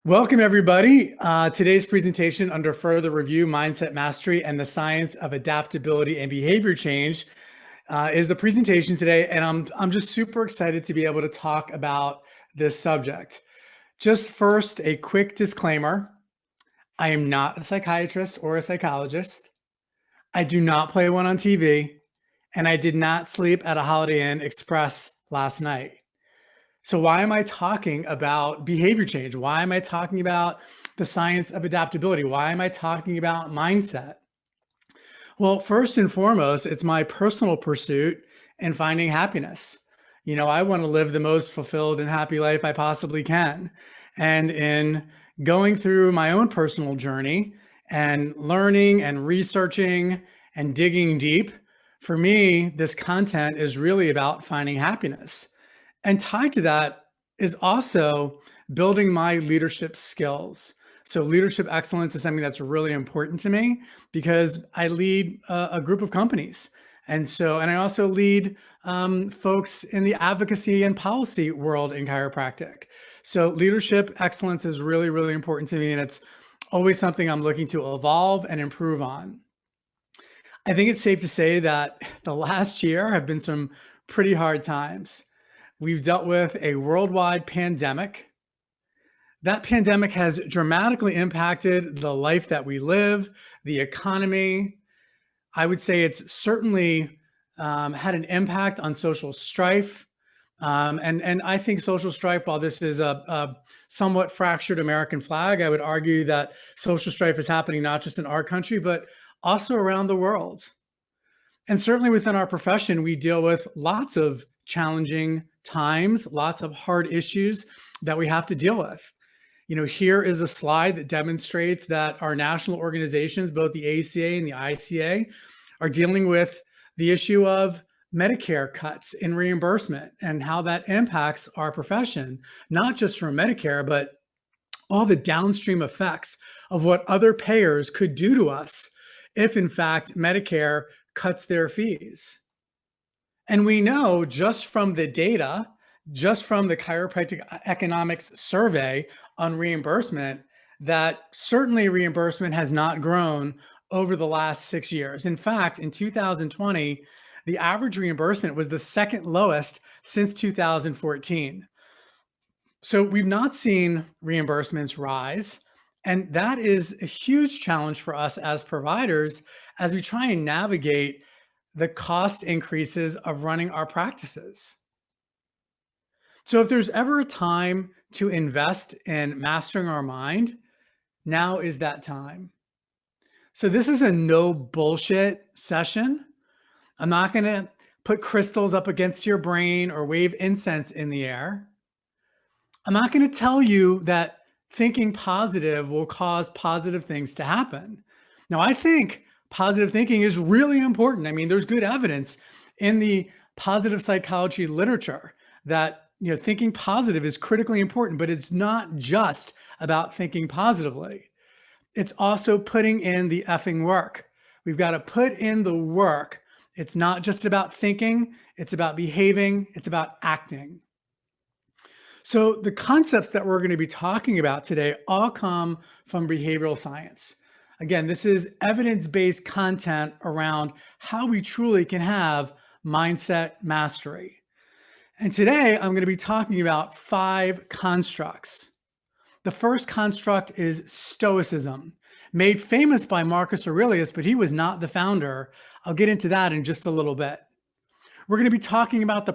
Welcome, everybody. Today's presentation under further review, mindset mastery, and the science of adaptability and behavior change is the presentation today. And I'm just super excited to be able to talk about this subject. Just first, a quick disclaimer. I am not a psychiatrist or a psychologist. I do not play one on TV, and I did not sleep at a Holiday Inn Express last night. So why am I talking about behavior change? Why am I talking about the science of adaptability? Why am I talking about mindset? Well, first and foremost, it's my personal pursuit in finding happiness. I want to live the most fulfilled and happy life I possibly can. And in going through my own personal journey and learning and researching and digging deep, for me, this content is really about finding happiness. And tied to that is also building my leadership skills. So leadership excellence is something that's really important to me because I lead a group of companies. And I also lead folks in the advocacy and policy world in chiropractic. So leadership excellence is really, really important to me. And it's always something I'm looking to evolve and improve on. I think it's safe to say that the last year have been some pretty hard times. We've dealt with a worldwide pandemic. That pandemic has dramatically impacted the life that we live, the economy. I would say it's certainly had an impact on social strife. And I think social strife, while this is a somewhat fractured American flag, I would argue that social strife is happening not just in our country, but also around the world. And certainly within our profession, we deal with lots of challenging times, lots of hard issues that we have to deal with. Here is a slide that demonstrates that our national organizations, both the ACA and the ICA, are dealing with the issue of Medicare cuts in reimbursement and how that impacts our profession, not just from Medicare, but all the downstream effects of what other payers could do to us if, in fact, Medicare cuts their fees. And we know just from the data, just from the chiropractic economics survey on reimbursement, that certainly reimbursement has not grown over the last 6 years. In fact, in 2020, the average reimbursement was the second lowest since 2014. So we've not seen reimbursements rise. And that is a huge challenge for us as providers as we try and navigate the cost increases of running our practices. So if there's ever a time to invest in mastering our mind, now is that time. So this is a no bullshit session. I'm not going to put crystals up against your brain or wave incense in the air. I'm not going to tell you that thinking positive will cause positive things to happen. Now, I think positive thinking is really important. I mean, there's good evidence in the positive psychology literature that thinking positive is critically important, but it's not just about thinking positively. It's also putting in the effing work. We've got to put in the work. It's not just about thinking, it's about behaving, it's about acting. So the concepts that we're going to be talking about today all come from behavioral science. Again, this is evidence-based content around how we truly can have mindset mastery. And today I'm going to be talking about 5 constructs. The first construct is Stoicism, made famous by Marcus Aurelius, but he was not the founder. I'll get into that in just a little bit. We're going to be talking about the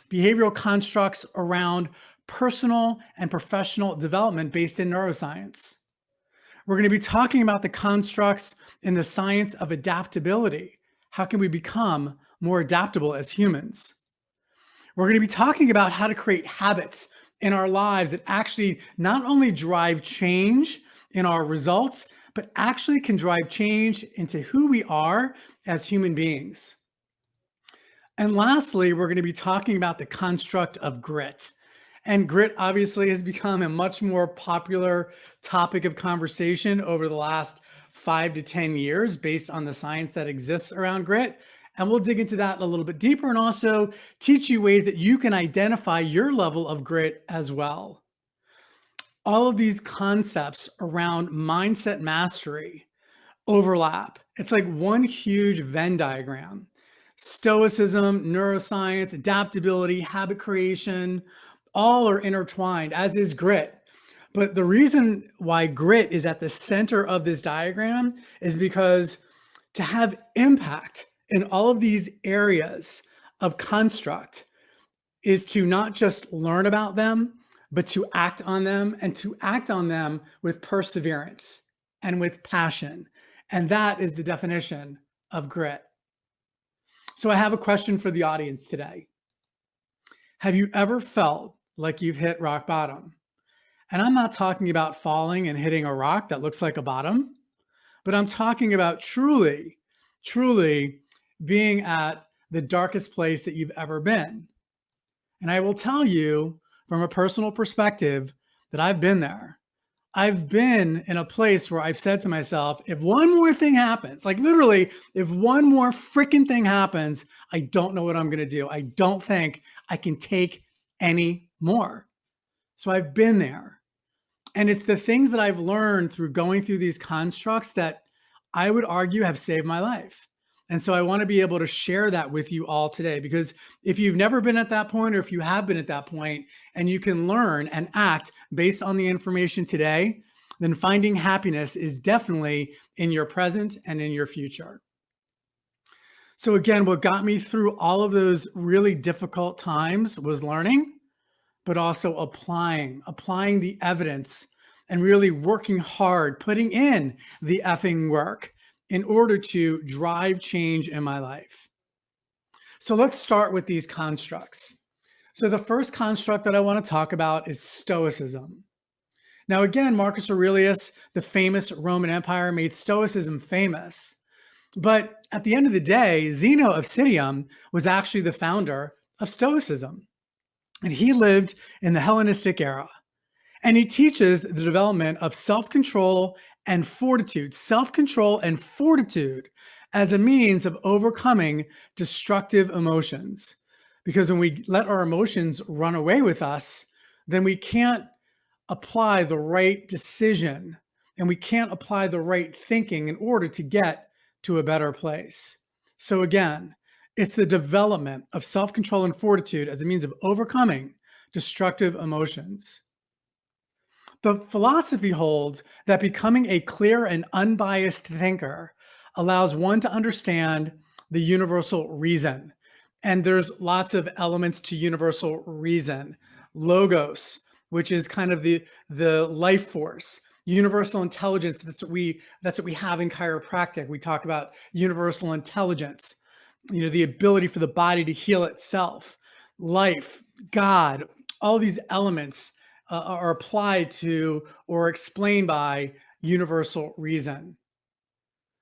behavioral constructs around personal and professional development based in neuroscience. We're going to be talking about the constructs in the science of adaptability. How can we become more adaptable as humans? We're going to be talking about how to create habits in our lives that actually not only drive change in our results, but actually can drive change into who we are as human beings. And lastly, we're going to be talking about the construct of grit. And grit obviously has become a much more popular topic of conversation over the last 5 to 10 years based on the science that exists around grit. And we'll dig into that a little bit deeper and also teach you ways that you can identify your level of grit as well. All of these concepts around mindset mastery overlap. It's like one huge Venn diagram. Stoicism, neuroscience, adaptability, habit creation, all are intertwined, as is grit. But the reason why grit is at the center of this diagram is because to have impact in all of these areas of construct is to not just learn about them, but to act on them and to act on them with perseverance and with passion. And that is the definition of grit. So I have a question for the audience today. Have you ever felt like you've hit rock bottom? And I'm not talking about falling and hitting a rock that looks like a bottom, but I'm talking about truly, truly being at the darkest place that you've ever been. And I will tell you from a personal perspective that I've been there. I've been in a place where I've said to myself, if one more thing happens, like literally, if one more freaking thing happens, I don't know what I'm going to do. I don't think I can take any more. So I've been there. And it's the things that I've learned through going through these constructs that I would argue have saved my life. And so I want to be able to share that with you all today, because if you've never been at that point, or if you have been at that point and you can learn and act based on the information today, then finding happiness is definitely in your present and in your future. So again, what got me through all of those really difficult times was learning, but also applying the evidence and really working hard, putting in the effing work in order to drive change in my life. So let's start with these constructs. So the first construct that I want to talk about is Stoicism. Now, again, Marcus Aurelius, the famous Roman Empire, made Stoicism famous. But at the end of the day, Zeno of Citium was actually the founder of Stoicism. And he lived in the Hellenistic era. And he teaches the development of self-control and fortitude as a means of overcoming destructive emotions. Because when we let our emotions run away with us, then we can't apply the right decision and we can't apply the right thinking in order to get to a better place. So again, it's the development of self-control and fortitude as a means of overcoming destructive emotions. The philosophy holds that becoming a clear and unbiased thinker allows one to understand the universal reason. And there's lots of elements to universal reason. Logos, which is kind of the life force. Universal intelligence, that's what we have in chiropractic. We talk about universal intelligence, the ability for the body to heal itself. Life, God, all these elements are applied to or explained by universal reason.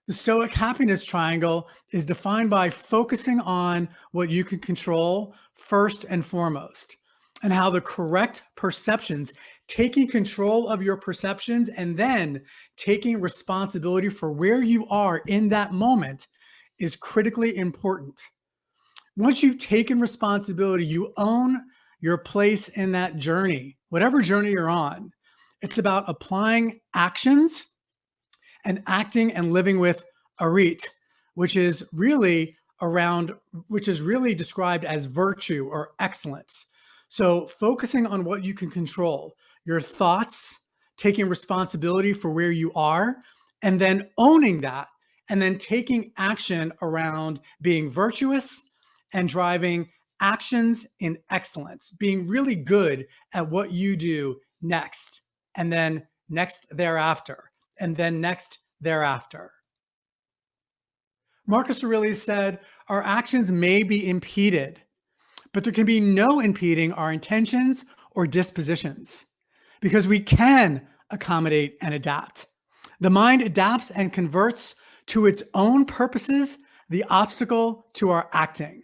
The Stoic happiness triangle is defined by focusing on what you can control first and foremost, and how the correct perceptions, taking control of your perceptions and then taking responsibility for where you are in that moment is critically important. Once you've taken responsibility, you own your place in that journey, whatever journey you're on. It's about applying actions and acting and living with arete, which is really described as virtue or excellence. So focusing on what you can control, your thoughts, taking responsibility for where you are, and then owning that, and then taking action around being virtuous and driving actions in excellence, being really good at what you do next, and then next thereafter, and then next thereafter. Marcus Aurelius said, our actions may be impeded, but there can be no impeding our intentions or dispositions, because we can accommodate and adapt. The mind adapts and converts to its own purposes the obstacle to our acting.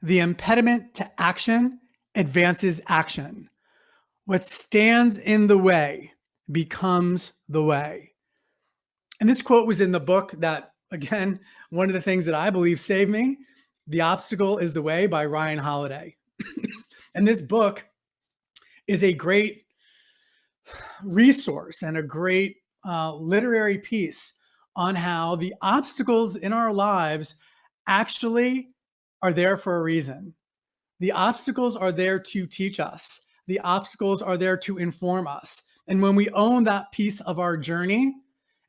The impediment to action advances action. What stands in the way becomes the way. And this quote was in the book that again, one of the things that I believe saved me, The Obstacle is the Way by Ryan Holiday. And this book is a great resource and a great literary piece on how the obstacles in our lives actually are there for a reason. The obstacles are there to teach us. The obstacles are there to inform us. And when we own that piece of our journey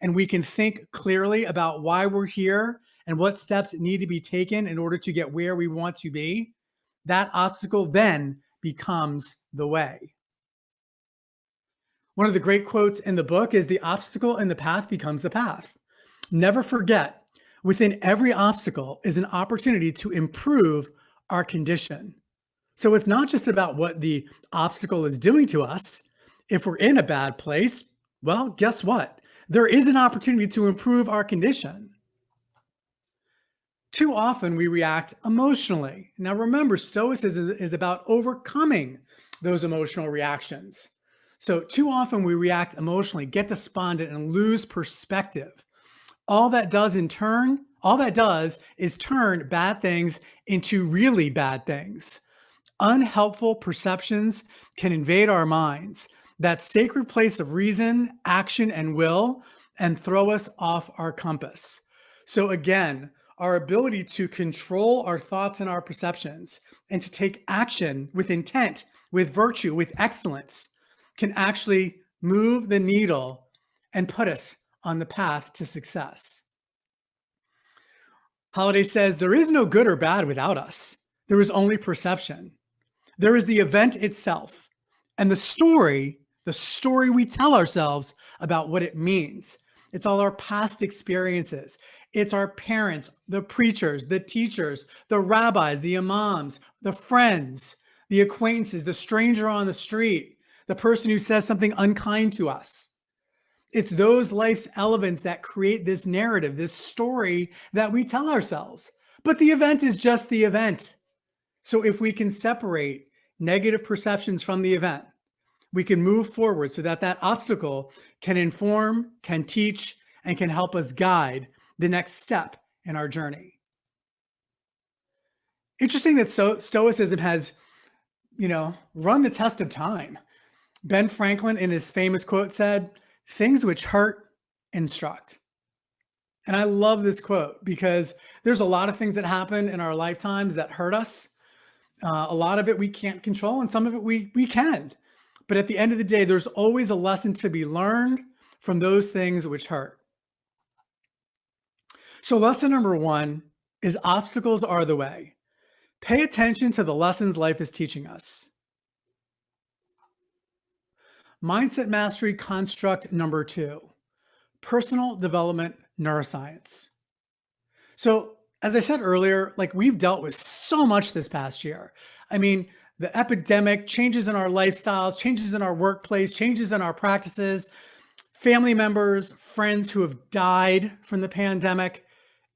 and we can think clearly about why we're here and what steps need to be taken in order to get where we want to be, that obstacle then becomes the way. One of the great quotes in the book is, "The obstacle in the path becomes the path." Never forget, within every obstacle is an opportunity to improve our condition. So it's not just about what the obstacle is doing to us. If we're in a bad place, well, guess what? There is an opportunity to improve our condition. Too often we react emotionally. Now remember, Stoicism is about overcoming those emotional reactions. So too often we react emotionally, get despondent, and lose perspective. All that does is turn bad things into really bad things. Unhelpful perceptions can invade our minds, that sacred place of reason, action, and will, and throw us off our compass. So again, our ability to control our thoughts and our perceptions and to take action with intent, with virtue, with excellence can actually move the needle and put us on the path to success. Holiday says, "There is no good or bad without us. There is only perception. There is the event itself and the story we tell ourselves about what it means. It's all our past experiences. It's our parents, the preachers, the teachers, the rabbis, the imams, the friends, the acquaintances, the stranger on the street, the person who says something unkind to us. It's those life's elements that create this narrative, this story that we tell ourselves. But the event is just the event. So if we can separate negative perceptions from the event, we can move forward so that that obstacle can inform, can teach, and can help us guide the next step in our journey." Interesting that Stoicism has, run the test of time. Ben Franklin, in his famous quote, said, "Things which hurt instruct." And I love this quote because there's a lot of things that happen in our lifetimes that hurt us. A lot of it we can't control, and some of it we can. But at the end of the day, there's always a lesson to be learned from those things which hurt. So lesson number 1 is obstacles are the way. Pay attention to the lessons life is teaching us. Mindset mastery construct number 2, personal development neuroscience. So as I said earlier, we've dealt with so much this past year. I mean, the epidemic, changes in our lifestyles, changes in our workplace, changes in our practices, family members, friends who have died from the pandemic.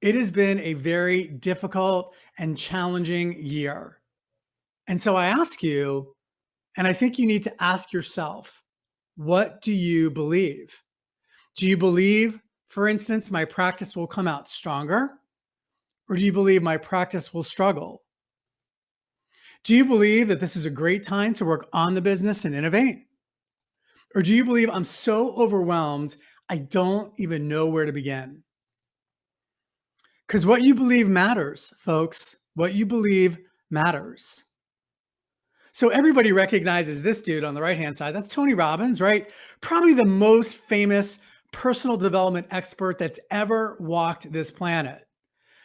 It has been a very difficult and challenging year. And so I ask you, and I think you need to ask yourself, what do you believe? Do you believe, for instance, my practice will come out stronger? Or do you believe my practice will struggle? Do you believe that this is a great time to work on the business and innovate? Or do you believe I'm so overwhelmed, I don't even know where to begin? Because what you believe matters, folks. What you believe matters. So everybody recognizes this dude on the right-hand side. That's Tony Robbins, right? Probably the most famous personal development expert that's ever walked this planet.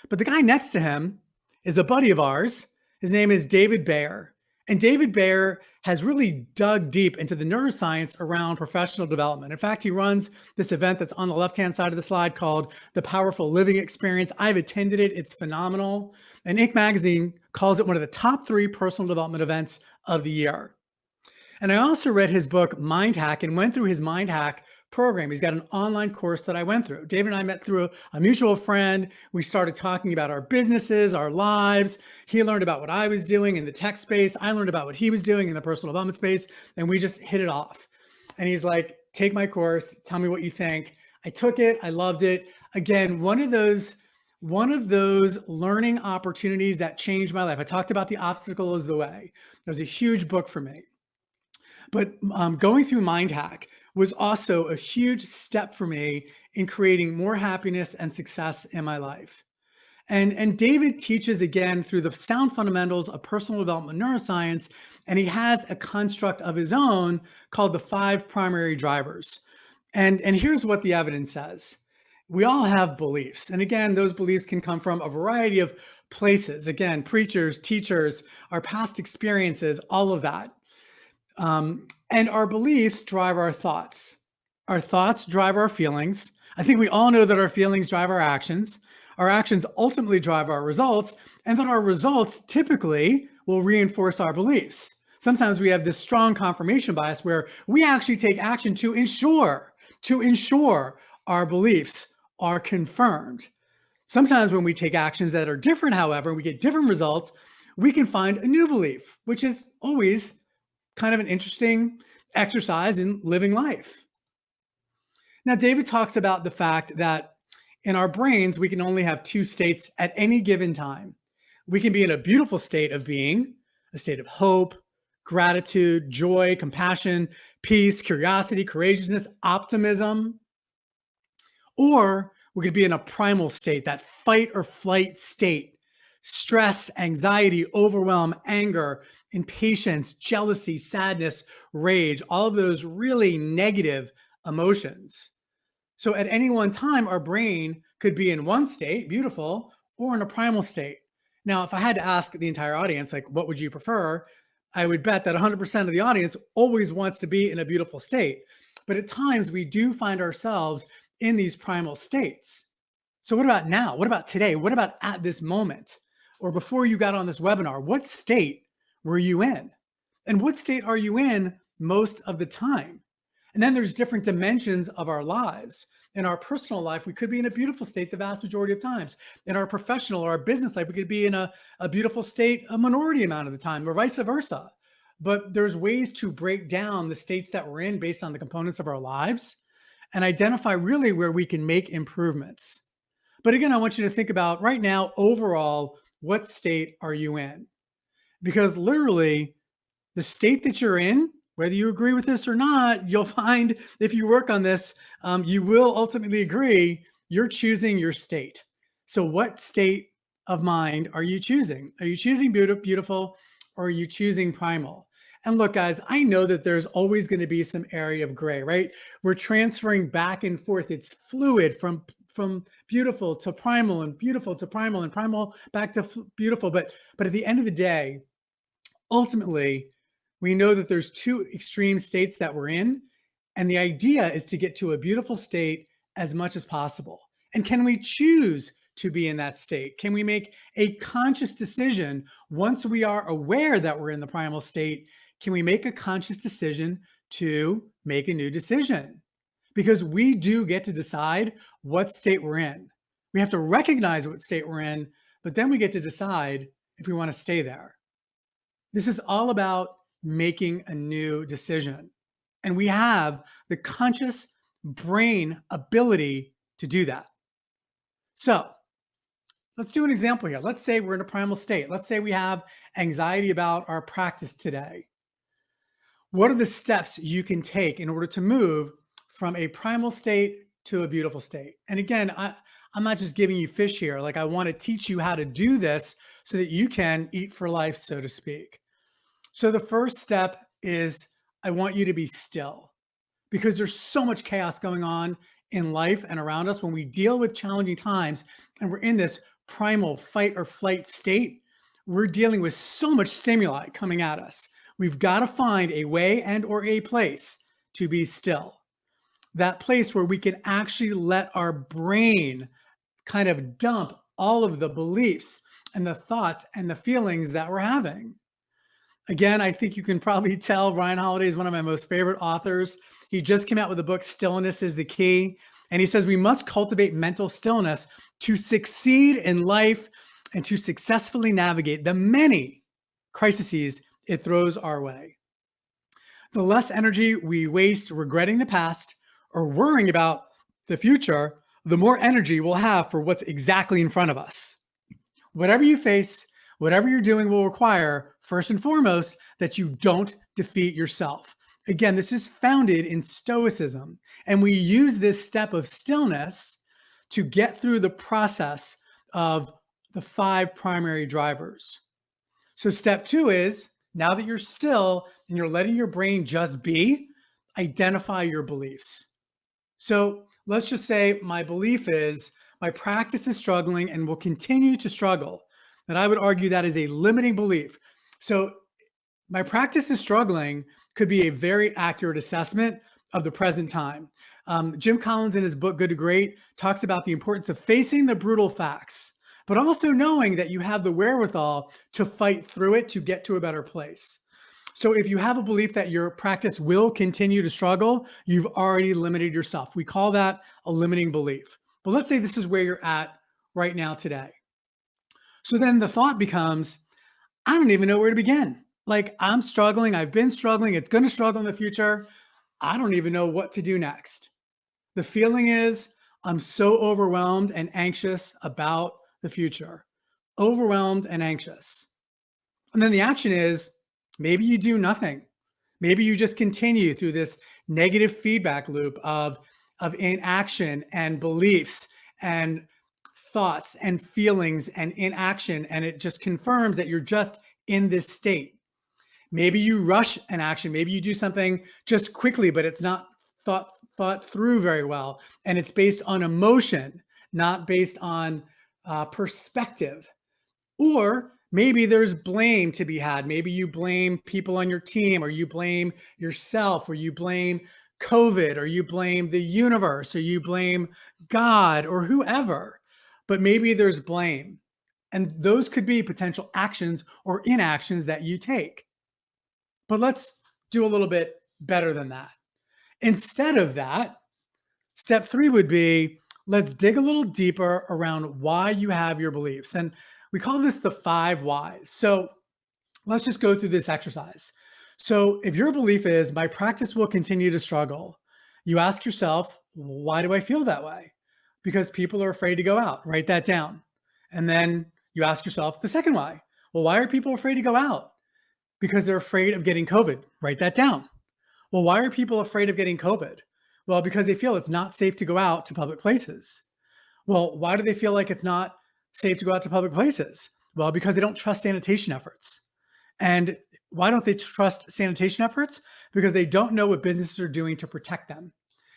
But the guy next to him is a buddy of ours. His name is David Baer. And David Baer has really dug deep into the neuroscience around professional development. In fact, he runs this event that's on the left-hand side of the slide called the Powerful Living Experience. I've attended it. It's phenomenal. And Inc. magazine calls it one of the top 3 personal development events of the year. And I also read his book, Mind Hack, and went through his Mind Hack program. He's got an online course that I went through. David and I met through a mutual friend. We started talking about our businesses, our lives. He learned about what I was doing in the tech space. I learned about what he was doing in the personal development space, and we just hit it off. And he's like, "Take my course. Tell me what you think." I took it. I loved it. Again, one of those learning opportunities that changed my life. I talked about The Obstacle is the Way. That was a huge book for me. But going through Mind Hack was also a huge step for me in creating more happiness and success in my life. And David teaches again through the sound fundamentals of personal development neuroscience, and he has a construct of his own called the five primary drivers. And here's what the evidence says. We all have beliefs. And again, those beliefs can come from a variety of places. Again, preachers, teachers, our past experiences, all of that. And our beliefs drive our thoughts. Our thoughts drive our feelings. I think we all know that our feelings drive our actions. Our actions ultimately drive our results, and that our results typically will reinforce our beliefs. Sometimes we have this strong confirmation bias where we actually take action to ensure our beliefs are confirmed. Sometimes when we take actions that are different, however, we get different results, we can find a new belief, which is always kind of an interesting exercise in living life. Now, David talks about the fact that in our brains, we can only have two states at any given time. We can be in a beautiful state of being, a state of hope, gratitude, joy, compassion, peace, curiosity, courageousness, optimism. Or we could be in a primal state, that fight or flight state, stress, anxiety, overwhelm, anger, impatience, jealousy, sadness, rage, all of those really negative emotions. So at any one time, our brain could be in one state, beautiful, or in a primal state. Now, if I had to ask the entire audience, like, what would you prefer? I would bet that 100% of the audience always wants to be in a beautiful state. But at times we do find ourselves in these primal states. So what about now? What about today? What about at this moment? Or before you got on this webinar, what state were you in? And what state are you in most of the time? And then there's different dimensions of our lives. In our personal life, we could be in a beautiful state the vast majority of times. In our professional or our business life, we could be in a beautiful state a minority amount of the time, or vice versa. But there's ways to break down the states that we're in based on the components of our lives and identify really where we can make improvements. But again, I want you to think about right now, overall, what state are you in? Because literally, the state that you're in, whether you agree with this or not, you'll find if you work on this, you will ultimately agree you're choosing your state. So what state of mind are you choosing? Are you choosing beautiful, or are you choosing primal? And look, guys, I know that there's always going to be some area of gray, right? We're transferring back and forth. It's fluid from beautiful to primal, and beautiful to primal, and primal back to beautiful. But at the end of the day, ultimately, we know that there's two extreme states that we're in, and the idea is to get to a beautiful state as much as possible. And can we choose to be in that state? Can we make a conscious decision once we are aware that we're in the primal state? Can we make a conscious decision to make a new decision? Because we do get to decide what state we're in. We have to recognize what state we're in, but then we get to decide if we want to stay there. This is all about making a new decision. And we have the conscious brain ability to do that. So let's do an example here. Let's say we're in a primal state. Let's say we have anxiety about our practice today. What are the steps you can take in order to move from a primal state to a beautiful state? And again, I'm not just giving you fish here. Like, I want to teach you how to do this so that you can eat for life, so to speak. So the first step is I want you to be still, because there's so much chaos going on in life and around us. When we deal with challenging times and we're in this primal fight or flight state, we're dealing with so much stimuli coming at us. We've got to find a way and or a place to be still. That place where we can actually let our brain kind of dump all of the beliefs and the thoughts and the feelings that we're having. Again, I think you can probably tell Ryan Holiday is one of my most favorite authors. He just came out with the book, Stillness is the Key. And he says we must cultivate mental stillness to succeed in life and to successfully navigate the many crises it throws our way. The less energy we waste regretting the past or worrying about the future, the more energy we'll have for what's exactly in front of us. Whatever you face, whatever you're doing will require, first and foremost, that you don't defeat yourself. Again, this is founded in Stoicism, and we use this step of stillness to get through the process of the 5 primary drivers. So step 2 is, now that you're still and you're letting your brain just be, identify your beliefs. So let's just say my belief is my practice is struggling and will continue to struggle. And I would argue that is a limiting belief. So my practice is struggling could be a very accurate assessment of the present time. Jim Collins in his book, Good to Great, talks about the importance of facing the brutal facts, but also knowing that you have the wherewithal to fight through it to get to a better place. So if you have a belief that your practice will continue to struggle, you've already limited yourself. We call that a limiting belief. But let's say this is where you're at right now today. So then the thought becomes, I don't even know where to begin. Like, I'm struggling, I've been struggling, it's going to struggle in the future. I don't even know what to do next. The feeling is I'm so overwhelmed and anxious about the future. Overwhelmed and anxious. And then the action is, maybe you do nothing. Maybe you just continue through this negative feedback loop of inaction and beliefs and thoughts and feelings and inaction, and it just confirms that you're just in this state. Maybe you rush an action. Maybe you do something just quickly, but it's not thought through very well, and it's based on emotion, not based on perspective. Or maybe there's blame to be had. Maybe you blame people on your team, or you blame yourself, or you blame COVID, or you blame the universe, or you blame God, or whoever. But maybe there's blame. And those could be potential actions or inactions that you take. But let's do a little bit better than that. Instead of that, step 3 would be, let's dig a little deeper around why you have your beliefs. And we call this the 5 whys. So let's just go through this exercise. So if your belief is, my practice will continue to struggle, you ask yourself, why do I feel that way? Because people are afraid to go out. Write that down. And then you ask yourself the second why. Well, why are people afraid to go out? Because they're afraid of getting COVID. Write that down. Well, why are people afraid of getting COVID? Well, because they feel it's not safe to go out to public places. Well, why do they feel like it's not safe to go out to public places? Well, because they don't trust sanitation efforts. And why don't they trust sanitation efforts? Because they don't know what businesses are doing to protect them.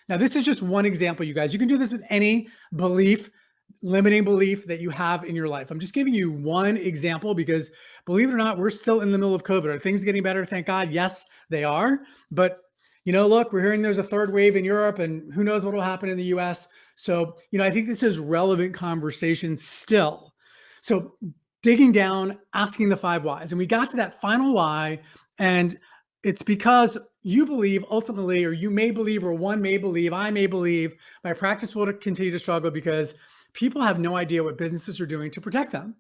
Now, this is just one example, you guys. You can do this with any belief, limiting belief that you have in your life. I'm just giving you one example because, believe it or not, we're still in the middle of COVID. Are things getting better? Thank God. Yes, they are. But, look, we're hearing there's a 3rd wave in Europe, and who knows what will happen in the US. So, I think this is relevant conversation still. So digging down, asking the 5 whys. And we got to that final why, and it's because you believe ultimately, or you may believe, or one may believe, I may believe, my practice will continue to struggle because people have no idea what businesses are doing to protect them.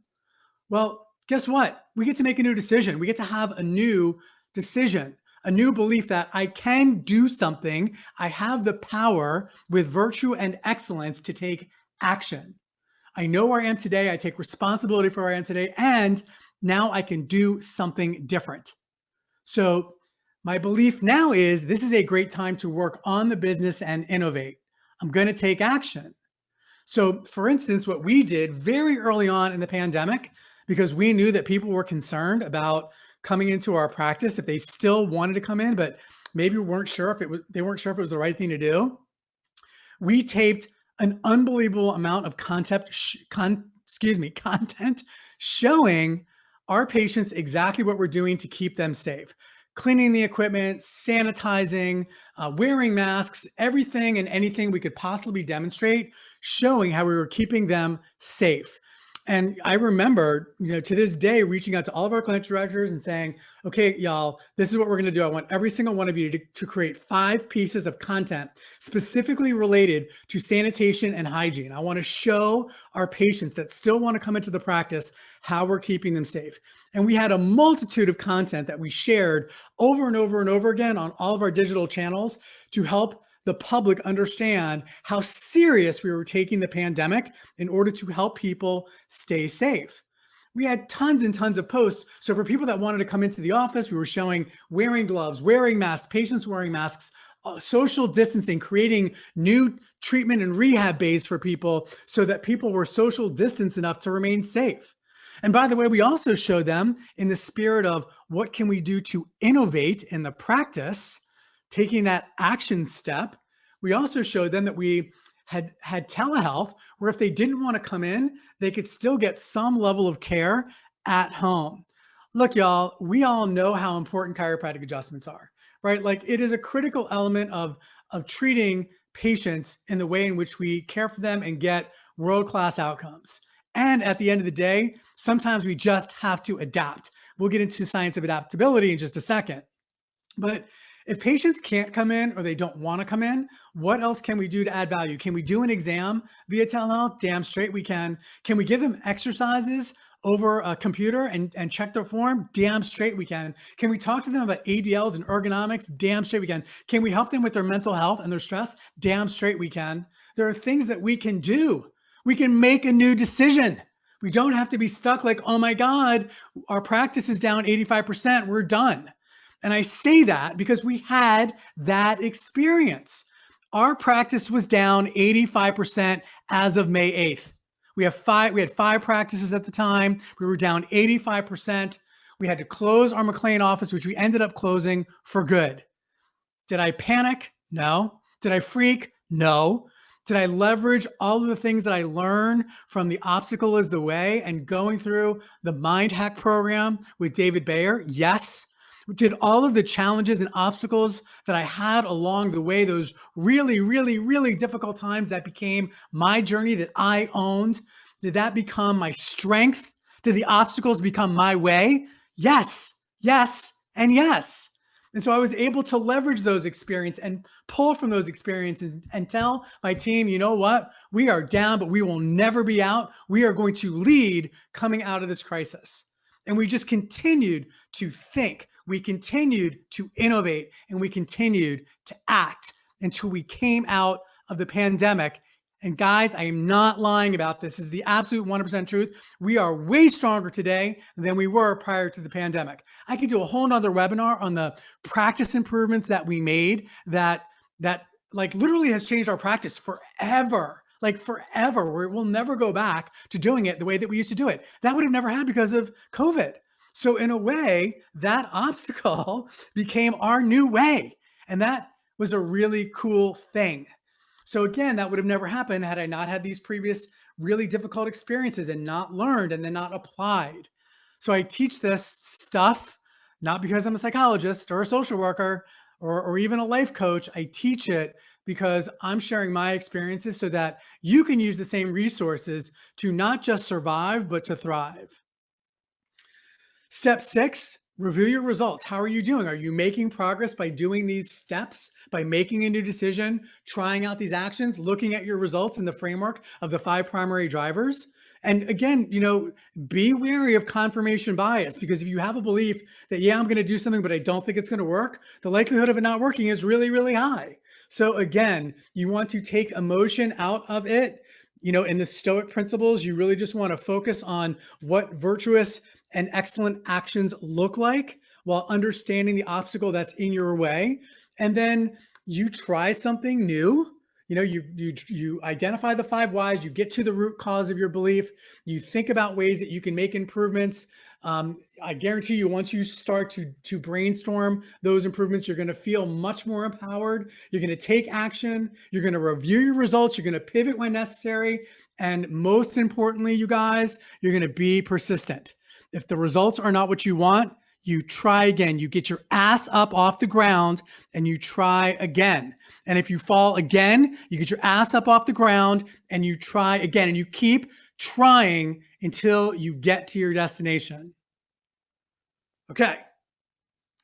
Well, guess what? We get to make a new decision. We get to have a new decision, a new belief that I can do something. I have the power with virtue and excellence to take action. I know where I am today. I take responsibility for where I am today. And now I can do something different. So my belief now is this is a great time to work on the business and innovate. I'm going to take action. So for instance, what we did very early on in the pandemic, because we knew that people were concerned about coming into our practice if they still wanted to come in, but maybe they weren't sure if it was the right thing to do. We taped an unbelievable amount of content showing our patients exactly what we're doing to keep them safe. Cleaning the equipment, sanitizing, wearing masks, everything and anything we could possibly demonstrate, showing how we were keeping them safe. And I remember, to this day, reaching out to all of our clinic directors and saying, okay, y'all, this is what we're going to do. I want every single one of you to create 5 pieces of content specifically related to sanitation and hygiene. I want to show our patients that still want to come into the practice how we're keeping them safe. And we had a multitude of content that we shared over and over and over again on all of our digital channels to help the public understand how serious we were taking the pandemic in order to help people stay safe. We had tons and tons of posts. So for people that wanted to come into the office, we were showing wearing gloves, wearing masks, patients wearing masks, social distancing, creating new treatment and rehab bays for people so that people were social distance enough to remain safe. And by the way, we also showed them in the spirit of what can we do to innovate in the practice, taking that action step. We also showed them that we had telehealth where if they didn't want to come in, they could still get some level of care at home. Look, y'all, we all know how important chiropractic adjustments are, right? Like it is a critical element of treating patients in the way in which we care for them and get world-class outcomes. And at the end of the day, sometimes we just have to adapt. We'll get into science of adaptability in just a second. But if patients can't come in or they don't want to come in, what else can we do to add value? Can we do an exam via telehealth? Damn straight we can. Can we give them exercises over a computer and check their form? Damn straight we can. Can we talk to them about ADLs and ergonomics? Damn straight we can. Can we help them with their mental health and their stress? Damn straight we can. There are things that we can do. We can make a new decision. We don't have to be stuck like, oh my God, our practice is down 85%, we're done. And I say that because we had that experience. Our practice was down 85% as of May 8th. We had five practices at the time. We were down 85%. We had to close our McLean office, which we ended up closing for good. Did I panic? No. Did I freak? No. Did I leverage all of the things that I learned from the Obstacle is the Way and going through the Mind Hack program with David Baer? Yes. Did all of the challenges and obstacles that I had along the way, those really, really, really difficult times that became my journey that I owned, did that become my strength? Did the obstacles become my way? Yes, yes, and yes. And so I was able to leverage those experiences and pull from those experiences and tell my team, you know what? We are down, but we will never be out. We are going to lead coming out of this crisis. And we just continued to think, we continued to innovate, and we continued to act until we came out of the pandemic. And guys, I am not lying about this. This is the absolute 100% truth. We are way stronger today than we were prior to the pandemic. I could do a whole nother webinar on the practice improvements that we made that like literally has changed our practice forever. Like forever, where we'll never go back to doing it the way that we used to do it. That would have never happened because of COVID. So in a way, that obstacle became our new way. And that was a really cool thing. So again, that would have never happened had I not had these previous really difficult experiences and not learned and then not applied. So I teach this stuff, not because I'm a psychologist or a social worker or even a life coach. I teach it because I'm sharing my experiences so that you can use the same resources to not just survive, but to thrive. Step 6, review your results. How are you doing? Are you making progress by doing these steps, by making a new decision, trying out these actions, looking at your results in the framework of the 5 primary drivers? And again, be wary of confirmation bias, because if you have a belief that, yeah, I'm going to do something, but I don't think it's going to work, the likelihood of it not working is really, really high. So again, you want to take emotion out of it. In the Stoic principles, you really just want to focus on what virtuous and excellent actions look like while understanding the obstacle that's in your way. And then you try something new. You identify the 5 whys, you get to the root cause of your belief, you think about ways that you can make improvements. I guarantee you, once you start to brainstorm those improvements, you're going to feel much more empowered. You're going to take action. You're going to review your results. You're going to pivot when necessary. And most importantly, you guys, you're going to be persistent. If the results are not what you want, you try again. You get your ass up off the ground and you try again. And if you fall again, you get your ass up off the ground and you try again. And you keep trying until you get to your destination. Okay.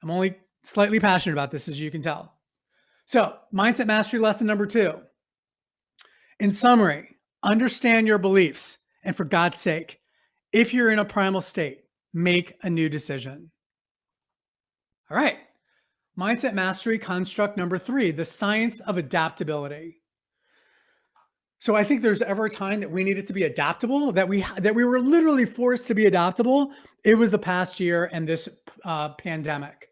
I'm only slightly passionate about this, as you can tell. So, mindset mastery lesson number 2. In summary, understand your beliefs. And for God's sake, if you're in a primal state, make a new decision. All right. Mindset mastery construct number 3, the science of adaptability. So I think there's ever a time that we needed to be adaptable, that we were literally forced to be adaptable. It was the past year and this pandemic.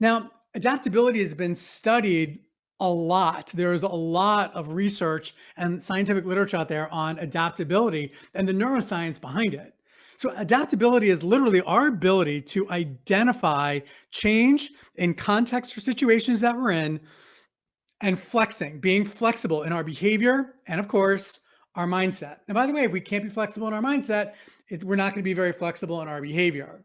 Now, adaptability has been studied a lot. There's a lot of research and scientific literature out there on adaptability and the neuroscience behind it. So adaptability is literally our ability to identify change in context or situations that we're in, and flexing, being flexible in our behavior, and of course, our mindset. And by the way, if we can't be flexible in our mindset, we're not going to be very flexible in our behavior.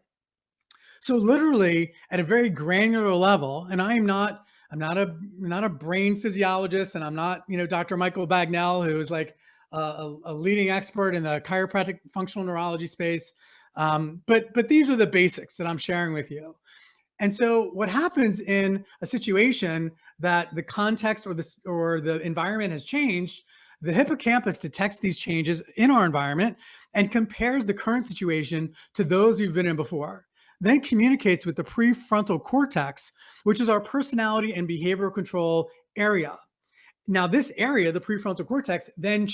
So literally at a very granular level, and I'm not a brain physiologist, and I'm not, Dr. Michael Bagnell, who is like a leading expert in the chiropractic functional neurology space. But these are the basics that I'm sharing with you. And so what happens in a situation that the context or the environment has changed, the hippocampus detects these changes in our environment and compares the current situation to those we've been in before, then communicates with the prefrontal cortex, which is our personality and behavioral control area. Now, this area, the prefrontal cortex, then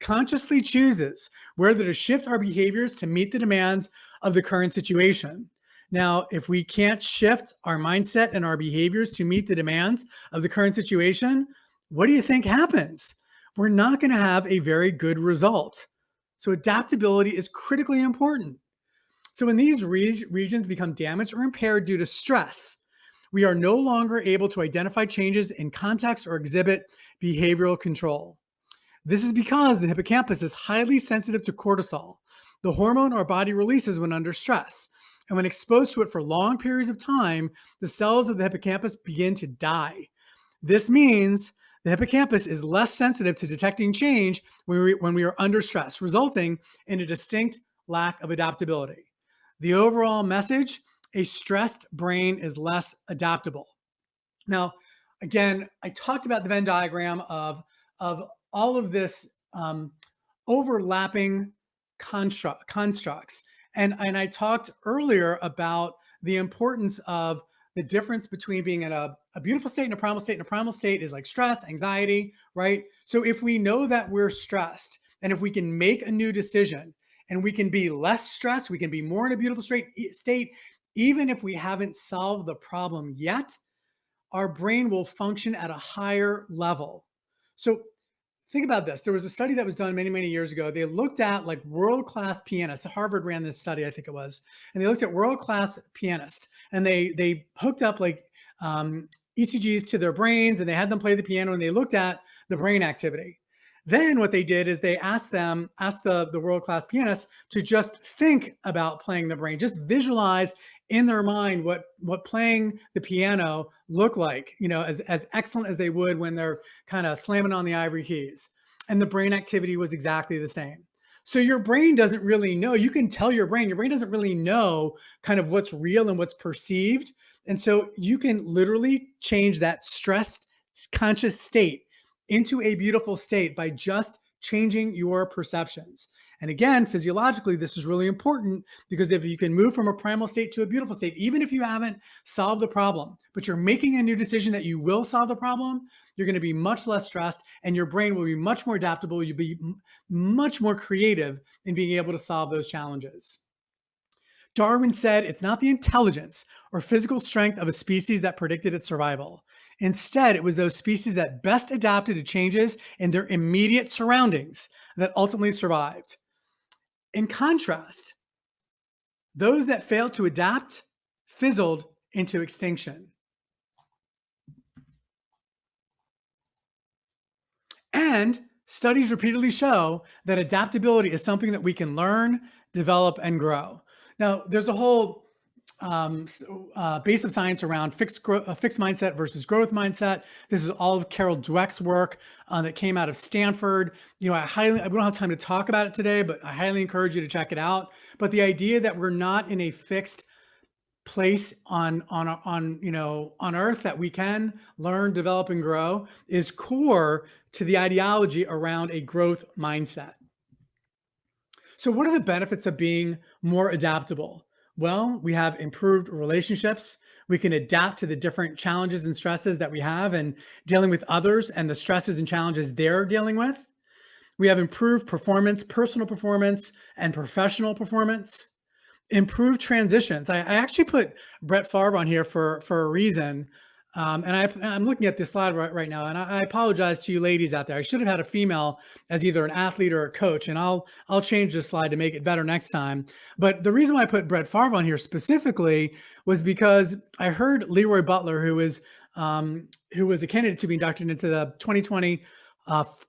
consciously chooses whether to shift our behaviors to meet the demands of the current situation. Now, if we can't shift our mindset and our behaviors to meet the demands of the current situation, what do you think happens? We're not going to have a very good result. So adaptability is critically important. So when these regions become damaged or impaired due to stress, we are no longer able to identify changes in context or exhibit behavioral control. This is because the hippocampus is highly sensitive to cortisol, the hormone our body releases when under stress. And when exposed to it for long periods of time, the cells of the hippocampus begin to die. This means the hippocampus is less sensitive to detecting change when we are under stress, resulting in a distinct lack of adaptability. The overall message: a stressed brain is less adaptable. Now, again, I talked about the Venn diagram of all of this overlapping constructs. And I talked earlier about the importance of the difference between being in a beautiful state and a primal state. And a primal state is like stress, anxiety, right? So if we know that we're stressed, and if we can make a new decision and we can be less stressed, we can be more in a beautiful state, even if we haven't solved the problem yet, our brain will function at a higher level. So think about this. There was a study that was done many, many years ago. They looked at like world-class pianists. Harvard ran this study, I think it was. And they looked at world-class pianists, and they hooked up like ECGs to their brains, and they had them play the piano, and they looked at the brain activity. Then what they did is they asked the world-class pianists to just think about playing the brain, just visualize in their mind what playing the piano looked like, as excellent as they would when they're kind of slamming on the ivory keys. And the brain activity was exactly the same. So your brain doesn't really know. You can tell your brain doesn't really know kind of what's real and what's perceived. And so you can literally change that stressed conscious state into a beautiful state by just changing your perceptions. And again, physiologically, this is really important, because if you can move from a primal state to a beautiful state, even if you haven't solved the problem, but you're making a new decision that you will solve the problem, you're going to be much less stressed, and your brain will be much more adaptable. You'll be much more creative in being able to solve those challenges. Darwin said it's not the intelligence or physical strength of a species that predicted its survival. Instead, it was those species that best adapted to changes in their immediate surroundings that ultimately survived. In contrast, those that failed to adapt fizzled into extinction. And studies repeatedly show that adaptability is something that we can learn, develop, and grow. Now, there's a whole base of science around fixed mindset versus growth mindset. This is all of Carol Dweck's work that came out of Stanford. We don't have time to talk about it today, but I highly encourage you to check it out. But the idea that we're not in a fixed place on earth, that we can learn, develop, and grow, is core to the ideology around a growth mindset. So what are the benefits of being more adaptable? Well, we have improved relationships, We can adapt to the different challenges and stresses that we have and dealing with others and the stresses and challenges they're dealing with. We have improved performance, personal performance, and professional performance. Improved transitions. I actually put Brett Favre on here for a reason. I'm looking at this slide right now, and I apologize to you ladies out there. I should have had a female as either an athlete or a coach, and I'll change this slide to make it better next time. But the reason why I put Brett Favre on here specifically was because I heard Leroy Butler, who was a candidate to be inducted into the 2020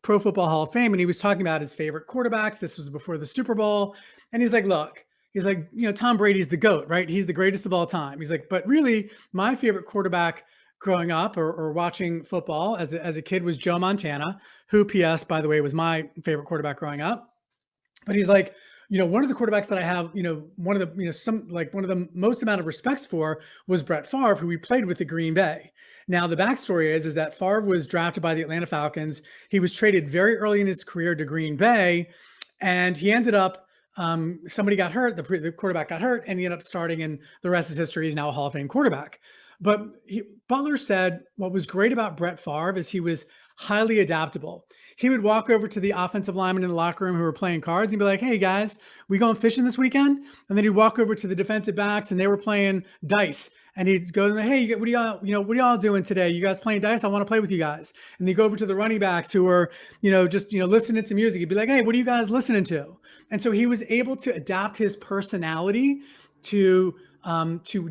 Pro Football Hall of Fame, and he was talking about his favorite quarterbacks. This was before the Super Bowl, and he's like, "Look." He's like, Tom Brady's the GOAT, right? He's the greatest of all time. He's like, but really, my favorite quarterback growing up or watching football as a kid was Joe Montana, who, P.S., by the way, was my favorite quarterback growing up. But he's like, one of the quarterbacks that I have, one of the most amount of respects for was Brett Favre, who we played with the Green Bay. Now, the backstory is that Favre was drafted by the Atlanta Falcons. He was traded very early in his career to Green Bay, and he ended up somebody got hurt, the quarterback got hurt, and he ended up starting, and the rest is history. He's now a Hall of Fame quarterback. But Butler said what was great about Brett Favre is he was highly adaptable. He would walk over to the offensive linemen in the locker room who were playing cards and be like, "Hey guys, we going fishing this weekend?" And then he'd walk over to the defensive backs and they were playing dice. And he'd go, "Hey, what are y'all doing today? You guys playing dice? I want to play with you guys." And they go over to the running backs who were, just listening to music. He'd be like, "Hey, what are you guys listening to?" And so he was able to adapt his personality to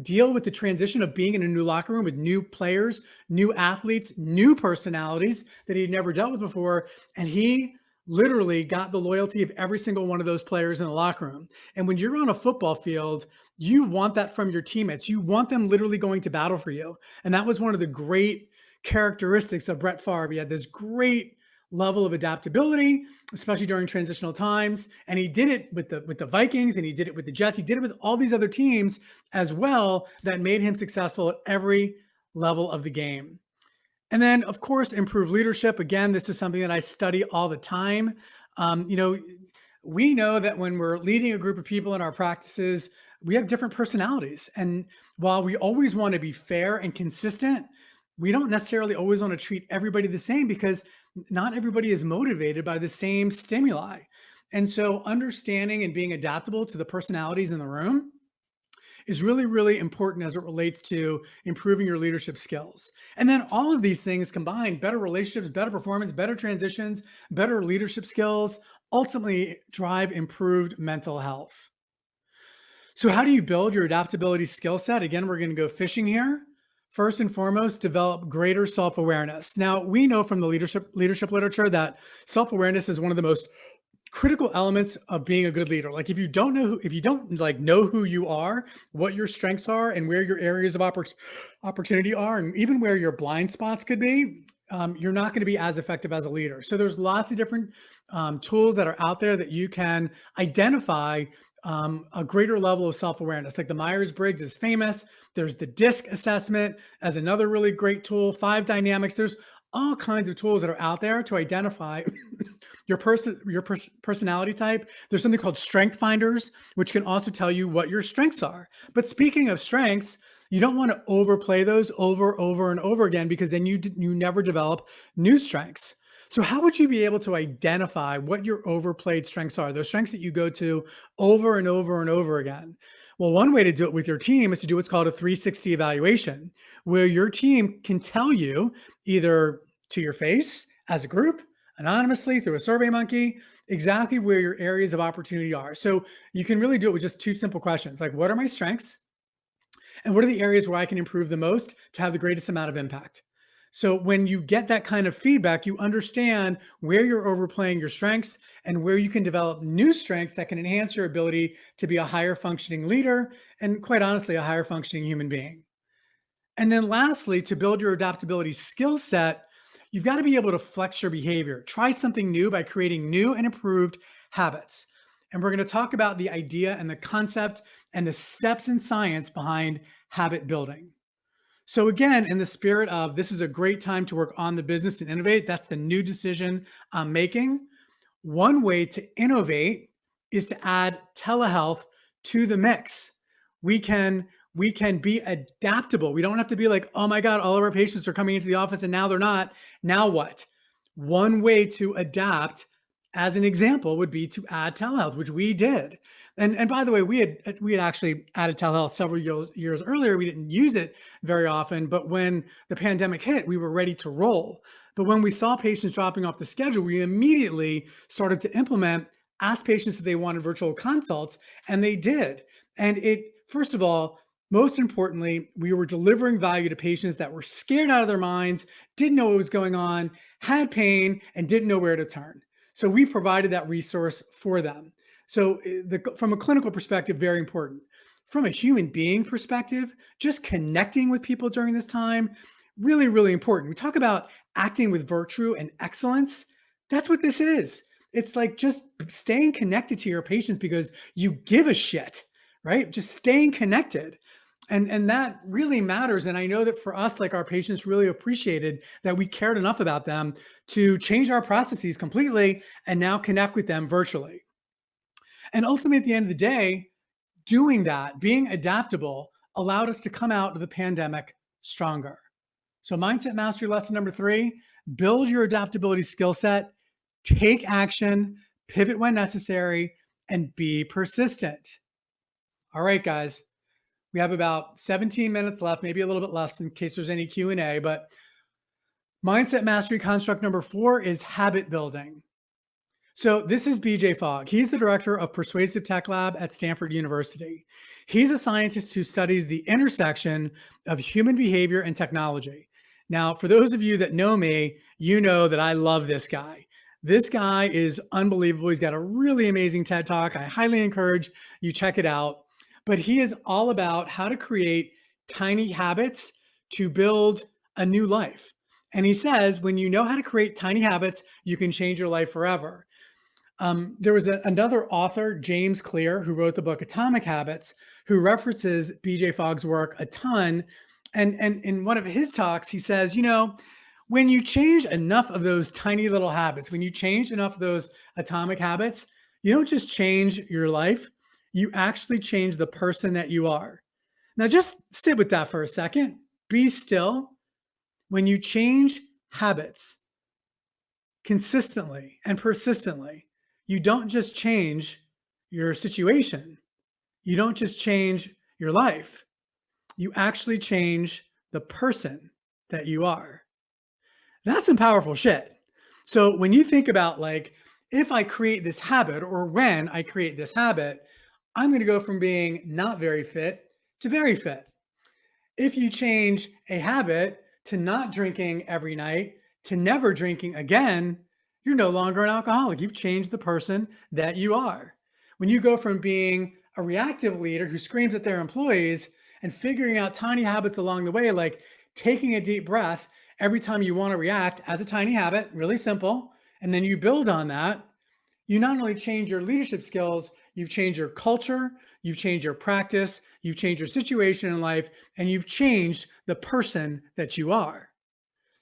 deal with the transition of being in a new locker room with new players, new athletes, new personalities that he'd never dealt with before. And he literally got the loyalty of every single one of those players in the locker room. And when you're on a football field, you want that from your teammates. You want them literally going to battle for you. And that was one of the great characteristics of Brett Favre. He had this great level of adaptability, especially during transitional times. And he did it with the Vikings, and he did it with the Jets. He did it with all these other teams as well that made him successful at every level of the game. And then, of course, improve leadership. Again, this is something that I study all the time. We know that when we're leading a group of people in our practices, we have different personalities. And while we always want to be fair and consistent, we don't necessarily always want to treat everybody the same because not everybody is motivated by the same stimuli. And so understanding and being adaptable to the personalities in the room is really, really important as it relates to improving your leadership skills. And then all of these things combined, better relationships, better performance, better transitions, better leadership skills, ultimately drive improved mental health. So how do you build your adaptability skill set? Again, we're going to go fishing here. First and foremost, develop greater self-awareness. Now, we know from the leadership literature that self-awareness is one of the most critical elements of being a good leader. Like if you don't know who you are, what your strengths are, and where your areas of opportunity are, and even where your blind spots could be, you're not going to be as effective as a leader. So there's lots of different tools that are out there that you can identify a greater level of self-awareness. Like the Myers-Briggs is famous. There's the DISC assessment as another really great tool, 5 dynamics. There's all kinds of tools that are out there to identify your personality type. There's something called strength finders, which can also tell you what your strengths are. But speaking of strengths, you don't want to overplay those over and over again, because then you never develop new strengths. So how would you be able to identify what your overplayed strengths are, those strengths that you go to over and over and over again? Well, one way to do it with your team is to do what's called a 360 evaluation, where your team can tell you either to your face as a group, anonymously through a survey monkey, exactly where your areas of opportunity are. So you can really do it with just 2 simple questions, like what are my strengths and what are the areas where I can improve the most to have the greatest amount of impact? So when you get that kind of feedback, you understand where you're overplaying your strengths and where you can develop new strengths that can enhance your ability to be a higher functioning leader and, quite honestly, a higher functioning human being. And then lastly, to build your adaptability skill set, you've got to be able to flex your behavior. Try something new by creating new and improved habits. And we're going to talk about the idea and the concept and the steps in science behind habit building. So again, in the spirit of this is a great time to work on the business and innovate, that's the new decision I'm making. One way to innovate is to add telehealth to the mix. We can We can be adaptable. We don't have to be like, oh my God, all of our patients are coming into the office and now they're not. Now what? One way to adapt, as an example, would be to add telehealth, which we did. And by the way, we had actually added telehealth several years earlier. We didn't use it very often, but when the pandemic hit, we were ready to roll. But when we saw patients dropping off the schedule, we immediately started to implement, ask patients if they wanted virtual consults, and they did. And it, first of all, most importantly, we were delivering value to patients that were scared out of their minds, didn't know what was going on, had pain, and didn't know where to turn. So we provided that resource for them. So from a clinical perspective, very important. From a human being perspective, just connecting with people during this time, really, really important. We talk about acting with virtue and excellence. That's what this is. It's like just staying connected to your patients because you give a shit, right? Just staying connected. And that really matters. And I know that for us, like our patients really appreciated that we cared enough about them to change our processes completely and now connect with them virtually. And ultimately, at the end of the day, doing that, being adaptable, allowed us to come out of the pandemic stronger. So mindset mastery lesson number 3, build your adaptability skill set, take action, pivot when necessary, and be persistent. All right, guys. We have about 17 minutes left, maybe a little bit less in case there's any Q&A, but mindset mastery construct number 4 is habit building. So this is BJ Fogg. He's the director of Persuasive Tech Lab at Stanford University. He's a scientist who studies the intersection of human behavior and technology. Now, for those of you that know me, you know that I love this guy. This guy is unbelievable. He's got a really amazing TED Talk. I highly encourage you check it out. But he is all about how to create tiny habits to build a new life. And he says, when you know how to create tiny habits, you can change your life forever. There was another author, James Clear, who wrote the book Atomic Habits, who references BJ Fogg's work a ton. And in one of his talks, he says, you know, when you change enough of those tiny little habits, when you change enough of those atomic habits, you don't just change your life, you actually change the person that you are. Now, just sit with that for a second. Be still. When you change habits consistently and persistently, you don't just change your situation. You don't just change your life. You actually change the person that you are. That's some powerful shit. So when you think about like, if I create this habit or when I create this habit, I'm going to go from being not very fit to very fit. If you change a habit to not drinking every night to never drinking again, you're no longer an alcoholic. You've changed the person that you are. When you go from being a reactive leader who screams at their employees and figuring out tiny habits along the way, like taking a deep breath every time you want to react as a tiny habit, really simple, and then you build on that, you not only change your leadership skills, you've changed your culture, you've changed your practice, you've changed your situation in life, and you've changed the person that you are.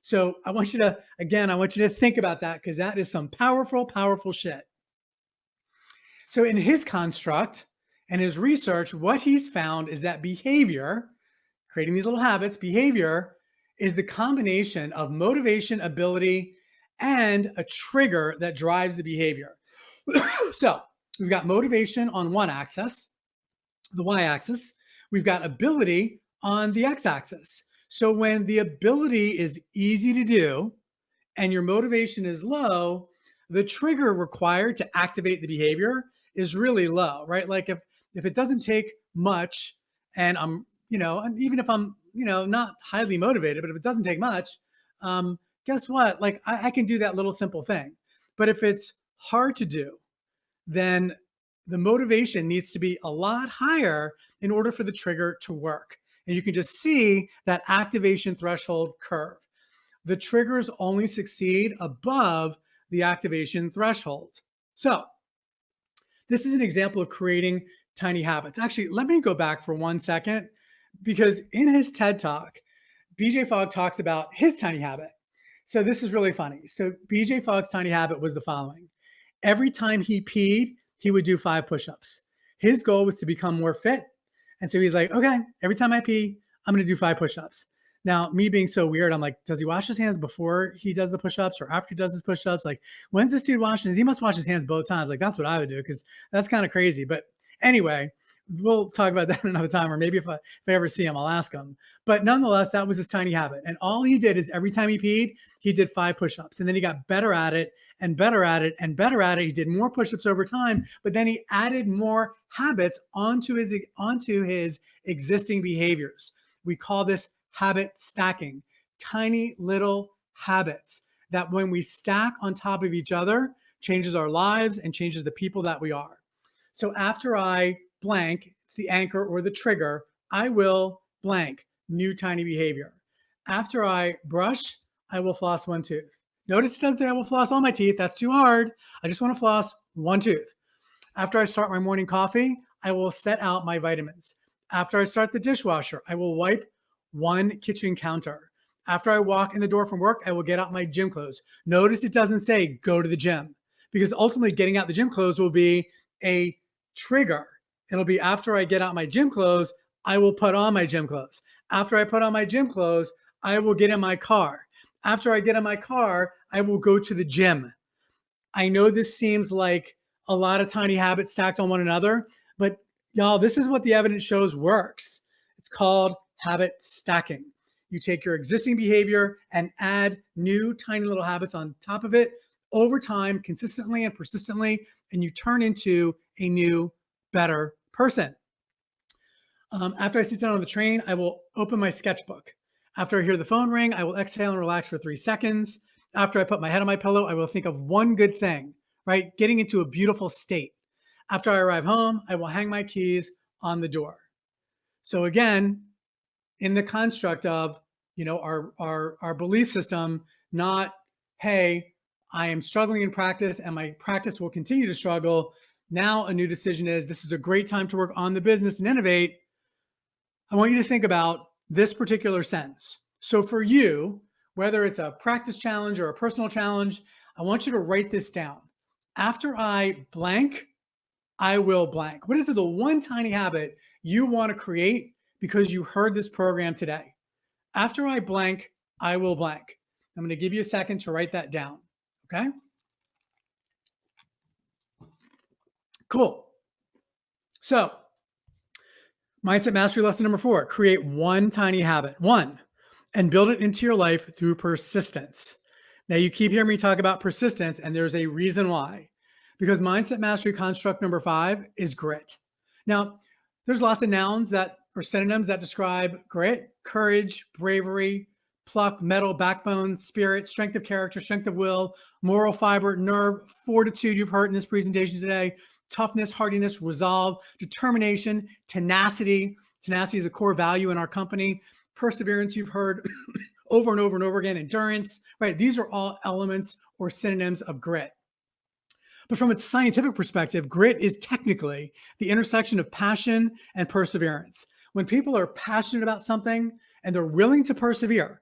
So I want you to think about that because that is some powerful, powerful shit. So in his construct and his research, what he's found is that behavior, creating these little habits, behavior is the combination of motivation, ability, and a trigger that drives the behavior. So we've got motivation on one axis, the y-axis. We've got ability on the x-axis. So when the ability is easy to do and your motivation is low, the trigger required to activate the behavior is really low, right? Like if it doesn't take much and I'm, and even if I'm, not highly motivated, but if it doesn't take much, guess what? Like I can do that little simple thing. But if it's hard to do, then the motivation needs to be a lot higher in order for the trigger to work. And you can just see that activation threshold curve. The triggers only succeed above the activation threshold. So this is an example of creating tiny habits. Actually, let me go back for 1 second, because in his TED Talk, BJ Fogg talks about his tiny habit. So this is really funny. So BJ Fogg's tiny habit was the following. Every time he peed, he would do 5 push-ups. His goal was to become more fit And so he's like, okay, every time I pee, I'm going to do 5 push-ups. Now, me being so weird, I'm like, does he wash his hands before he does the push-ups or after he does his push-ups? Like, when's this dude washing his? He must wash his hands both times. Like, that's what I would do, because that's kind of crazy. But anyway, we'll talk about that another time, or maybe if I ever see him, I'll ask him. But nonetheless, that was his tiny habit. And all he did is every time he peed, he did 5 push-ups. And then he got better at it and better at it and better at it. He did more push-ups over time, but then he added more habits onto his existing behaviors. We call this habit stacking. Tiny little habits that, when we stack on top of each other, changes our lives and changes the people that we are. So after I blank, it's the anchor or the trigger, I will blank, new tiny behavior. After I brush, I will floss 1 tooth. Notice it doesn't say I will floss all my teeth. That's too hard. I just want to floss 1 tooth. After I start my morning coffee, I will set out my vitamins. After I start the dishwasher, I will wipe 1 kitchen counter. After I walk in the door from work, I will get out my gym clothes. Notice it doesn't say go to the gym, because ultimately getting out the gym clothes will be a trigger. It'll be after I get out my gym clothes, I will put on my gym clothes. After I put on my gym clothes, I will get in my car. After I get in my car, I will go to the gym. I know this seems like a lot of tiny habits stacked on one another, but y'all, this is what the evidence shows works. It's called habit stacking. You take your existing behavior and add new tiny little habits on top of it over time, consistently and persistently, and you turn into a new, better person. After I sit down on the train, I will open my sketchbook. After I hear the phone ring, I will exhale and relax for 3 seconds. After I put my head on my pillow, I will think of one good thing, right? Getting into a beautiful state. After I arrive home, I will hang my keys on the door. So again, in the construct of, our belief system, not, hey, I am struggling in practice and my practice will continue to struggle. Now a new decision is, this is a great time to work on the business and innovate. I want you to think about this particular sentence. So for you, whether it's a practice challenge or a personal challenge, I want you to write this down. After I blank, I will blank. What is the one tiny habit you want to create because you heard this program today? After I blank, I will blank. I'm going to give you a second to write that down. Okay? Cool. So, mindset mastery lesson number 4, create one tiny habit, and build it into your life through persistence. Now, you keep hearing me talk about persistence, and there's a reason why. Because mindset mastery construct number 5 is grit. Now, there's lots of nouns that or synonyms that describe grit: courage, bravery, pluck, mettle, backbone, spirit, strength of character, strength of will, moral fiber, nerve, fortitude, you've heard in this presentation today, toughness, hardiness, resolve, determination, tenacity. Tenacity is a core value in our company. Perseverance, you've heard over and over and over again, endurance, right? These are all elements or synonyms of grit. But from a scientific perspective, grit is technically the intersection of passion and perseverance. When people are passionate about something and they're willing to persevere,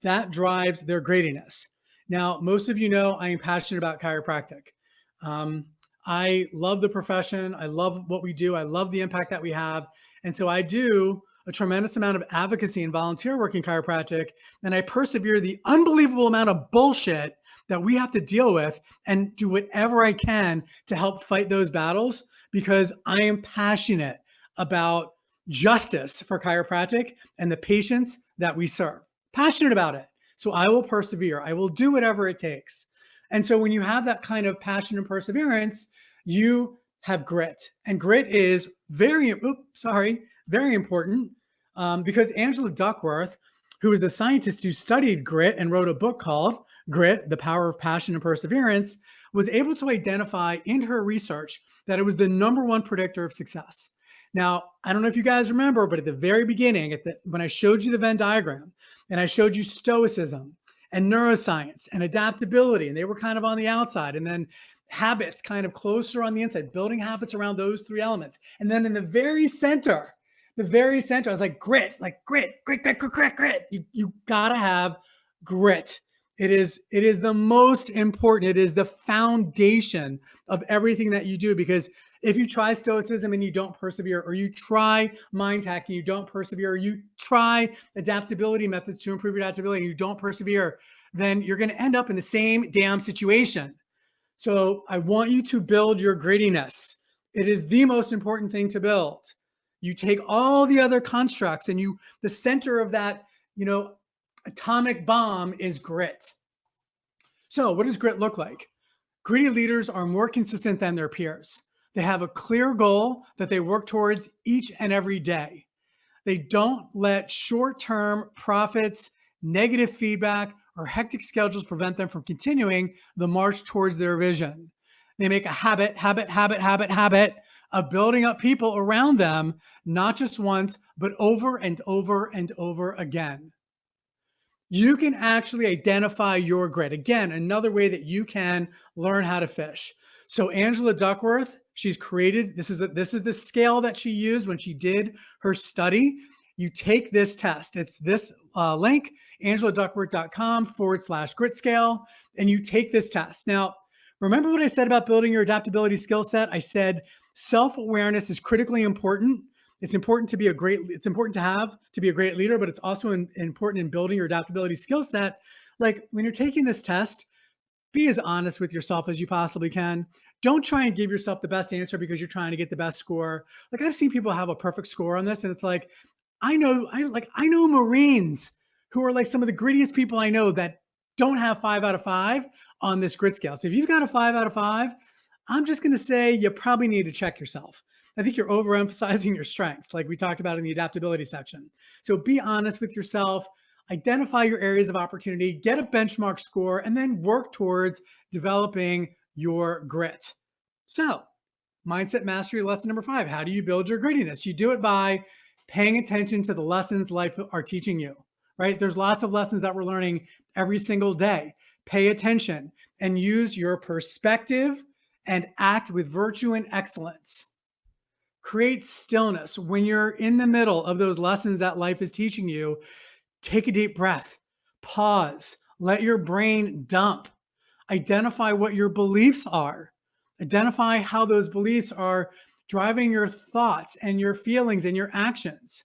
that drives their greediness. Now, most of you know I am passionate about chiropractic. I love the profession. I love what we do. I love the impact that we have. And so I do a tremendous amount of advocacy and volunteer work in chiropractic, and I persevere the unbelievable amount of bullshit that we have to deal with and do whatever I can to help fight those battles, because I am passionate about justice for chiropractic and the patients that we serve. Passionate about it. So I will persevere. I will do whatever it takes. And so when you have that kind of passion and perseverance, you have grit. And grit is very important, because Angela Duckworth, who is the scientist who studied grit and wrote a book called Grit, The Power of Passion and Perseverance, was able to identify in her research that it was the #1 predictor of success. Now, I don't know if you guys remember, but at the very beginning, when I showed you the Venn diagram and I showed you Stoicism and neuroscience and adaptability, and they were kind of on the outside, and then habits kind of closer on the inside, building habits around those 3 elements. And then in the very center, I was like, grit. You gotta have grit. It is the most important. It is the foundation of everything that you do, because If you try Stoicism and you don't persevere, or you try mind hack and you don't persevere, or you try adaptability methods to improve your adaptability and you don't persevere, then you're going to end up in the same damn situation. So I want you to build your greediness. It is the most important thing to build. You take all the other constructs and the center of that, atomic bomb is grit. So what does grit look like? Greedy leaders are more consistent than their peers. They have a clear goal that they work towards each and every day. They don't let short-term profits, negative feedback, or hectic schedules prevent them from continuing the march towards their vision. They make a habit of building up people around them, not just once, but over and over and over again. You can actually identify your grit. Again, another way that you can learn how to fish. So Angela Duckworth, she's created, this is the scale that she used when she did her study. You take this test. It's this link, angeladuckworth.com/grit scale, and you take this test. Now, remember what I said about building your adaptability skill set? I said self-awareness is critically important. It's important to be a great leader, but it's also important in building your adaptability skill set. Like when you're taking this test, be as honest with yourself as you possibly can. Don't try and give yourself the best answer because you're trying to get the best score. Like I've seen people have a perfect score on this, and it's like, I know Marines who are like some of the grittiest people I know that don't have 5 out of 5 on this grit scale. So if you've got a 5 out of 5, I'm just going to say you probably need to check yourself. I think you're overemphasizing your strengths, like we talked about in the adaptability section. So be honest with yourself, identify your areas of opportunity, get a benchmark score, and then work towards developing your grit. So mindset mastery lesson number 5, how do you build your grittiness? You do it by paying attention to the lessons life are teaching you, right? There's lots of lessons that we're learning every single day. Pay attention and use your perspective and act with virtue and excellence. Create stillness. When you're in the middle of those lessons that life is teaching you, take a deep breath, pause, let your brain dump, identify what your beliefs are, identify how those beliefs are driving your thoughts and your feelings and your actions.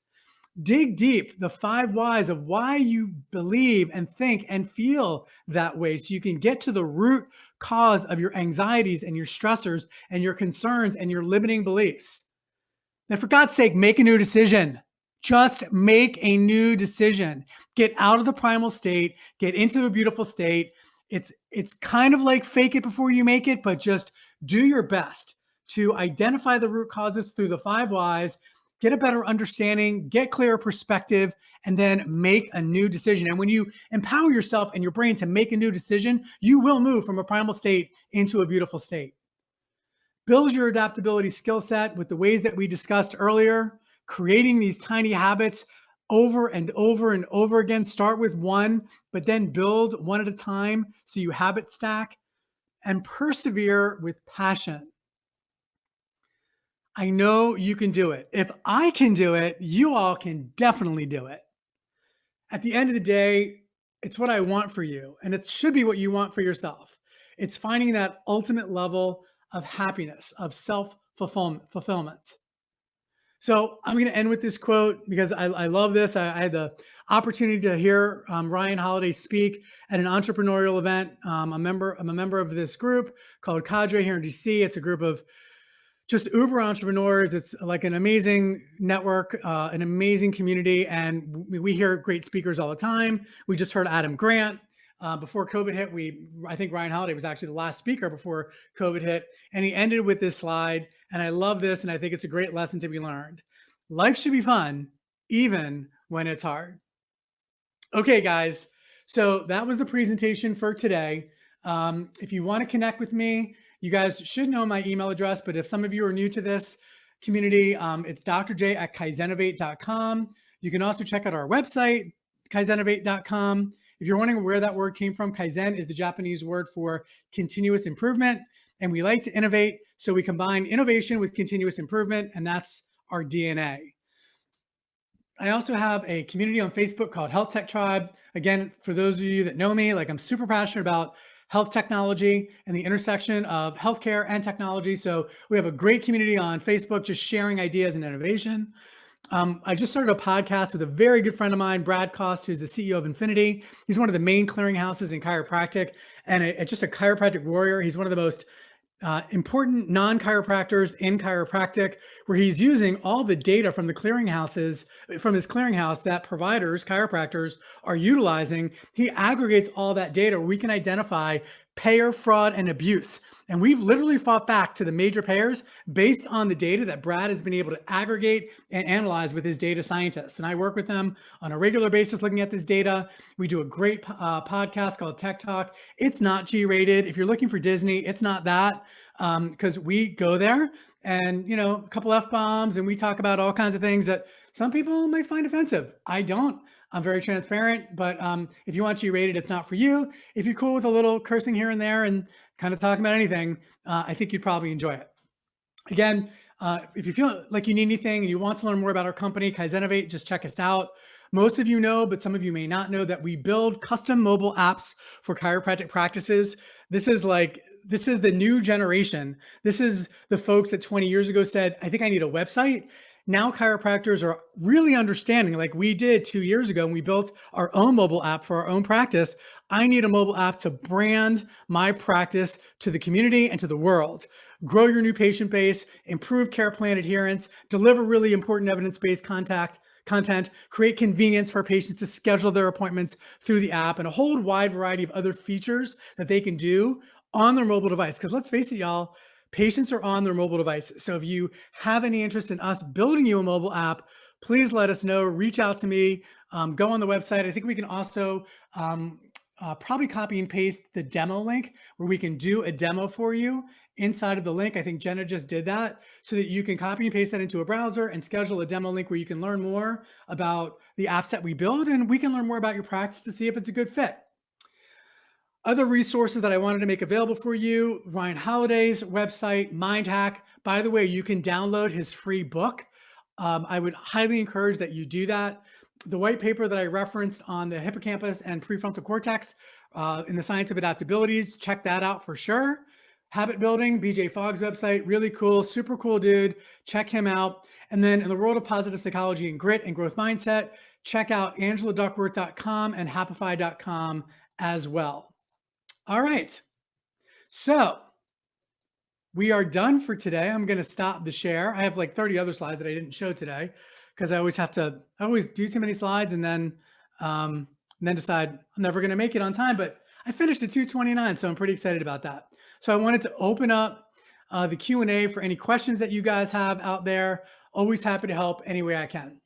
Dig deep, the 5 whys of why you believe and think and feel that way so you can get to the root cause of your anxieties and your stressors and your concerns and your limiting beliefs. And for God's sake, make a new decision. Just make a new decision. Get out of the primal state, get into a beautiful state. It's kind of like fake it before you make it, but just do your best to identify the root causes through the 5 whys, get a better understanding, get clearer perspective, and then make a new decision. And when you empower yourself and your brain to make a new decision, you will move from a primal state into a beautiful state. Build your adaptability skill set with the ways that we discussed earlier, creating these tiny habits over and over and over again. Start with 1, but then build 1 at a time so you habit stack, and persevere with passion. I know you can do it. If I can do it, you all can definitely do it. At the end of the day, it's what I want for you, and it should be what you want for yourself. It's finding that ultimate level of happiness, of self-fulfillment. So I'm going to end with this quote because I love this. I had the opportunity to hear Ryan Holiday speak at an entrepreneurial event. I'm a member of this group called Cadre here in DC. It's a group of just uber entrepreneurs. It's like an amazing network, an amazing community. And we hear great speakers all the time. We just heard Adam Grant. Before COVID hit, I think Ryan Holiday was actually the last speaker before COVID hit. And he ended with this slide. And I love this. And I think it's a great lesson to be learned. Life should be fun, even when it's hard. Okay, guys. So that was the presentation for today. If you want to connect with me, you guys should know my email address, but if some of you are new to this community, it's drj@kaizenovate.com. You can also check out our website, kaizenovate.com. If you're wondering where that word came from, Kaizen is the Japanese word for continuous improvement. And we like to innovate. So we combine innovation with continuous improvement, and that's our DNA. I also have a community on Facebook called Health Tech Tribe. Again, for those of you that know me, like I'm super passionate about health technology and the intersection of healthcare and technology. So we have a great community on Facebook, just sharing ideas and innovation. I just started a podcast with a very good friend of mine, Brad Cost, who's the CEO of Infinity. He's one of the main clearinghouses in chiropractic and just a chiropractic warrior. He's one of the most important non-chiropractors in chiropractic, where he's using all the data from the clearinghouses, from his clearinghouse that providers, chiropractors are utilizing. He aggregates all that data where we can identify payer fraud and abuse. And we've literally fought back to the major payers based on the data that Brad has been able to aggregate and analyze with his data scientists. And I work with them on a regular basis looking at this data. We do a great podcast called Tech Talk. It's not G-rated. If you're looking for Disney, it's not that, because we go there and, a couple F-bombs, and we talk about all kinds of things that some people might find offensive. I don't. I'm very transparent, but if you want G-rated, it's not for you. If you're cool with a little cursing here and there and kind of talking about anything, I think you'd probably enjoy it. Again, if you feel like you need anything and you want to learn more about our company, Kaizenovate, just check us out. Most of you know, but some of you may not know, that we build custom mobile apps for chiropractic practices. This is the new generation. This is the folks that 20 years ago said, I think I need a website. Now chiropractors are really understanding, like we did 2 years ago, and we built our own mobile app for our own practice. I need a mobile app to brand my practice to the community and to the world. Grow your new patient base, improve care plan adherence, deliver really important evidence-based content, create convenience for patients to schedule their appointments through the app, and a whole wide variety of other features that they can do on their mobile device. Because let's face it, y'all, patients are on their mobile devices. So if you have any interest in us building you a mobile app, please let us know. Reach out to me. Go on the website. I think we can also probably copy and paste the demo link where we can do a demo for you inside of the link. I think Jenna just did that, so that you can copy and paste that into a browser and schedule a demo link where you can learn more about the apps that we build, and we can learn more about your practice to see if it's a good fit. Other resources that I wanted to make available for you: Ryan Holiday's website, Mind Hack. By the way, you can download his free book. I would highly encourage that you do that. The white paper that I referenced on the hippocampus and prefrontal cortex in the science of adaptabilities, check that out for sure. Habit building, BJ Fogg's website, really cool, super cool dude. Check him out. And then in the world of positive psychology and grit and growth mindset, check out angeladuckworth.com and happify.com as well. All right, so we are done for today. I'm going to stop the share. I have like 30 other slides that I didn't show today, because I always do too many slides and then decide I'm never going to make it on time. But I finished at 2:29, so I'm pretty excited about that. So I wanted to open up the Q&A for any questions that you guys have out there. Always happy to help any way I can.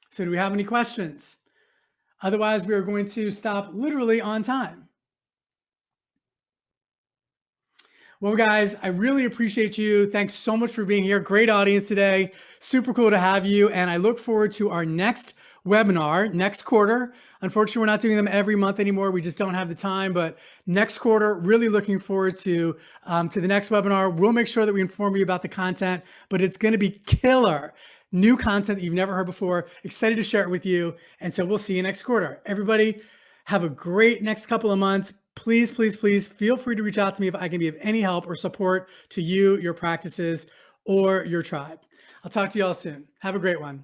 So do we have any questions? Otherwise, we are going to stop literally on time. Well, guys, I really appreciate you. Thanks so much for being here. Great audience today. Super cool to have you. And I look forward to our next webinar next quarter. Unfortunately, we're not doing them every month anymore. We just don't have the time. But next quarter, really looking forward to the next webinar. We'll make sure that we inform you about the content, but it's going to be killer. New content that you've never heard before. Excited to share it with you. And so we'll see you next quarter. Everybody, have a great next couple of months. Please, please, please feel free to reach out to me if I can be of any help or support to you, your practices, or your tribe. I'll talk to you all soon. Have a great one.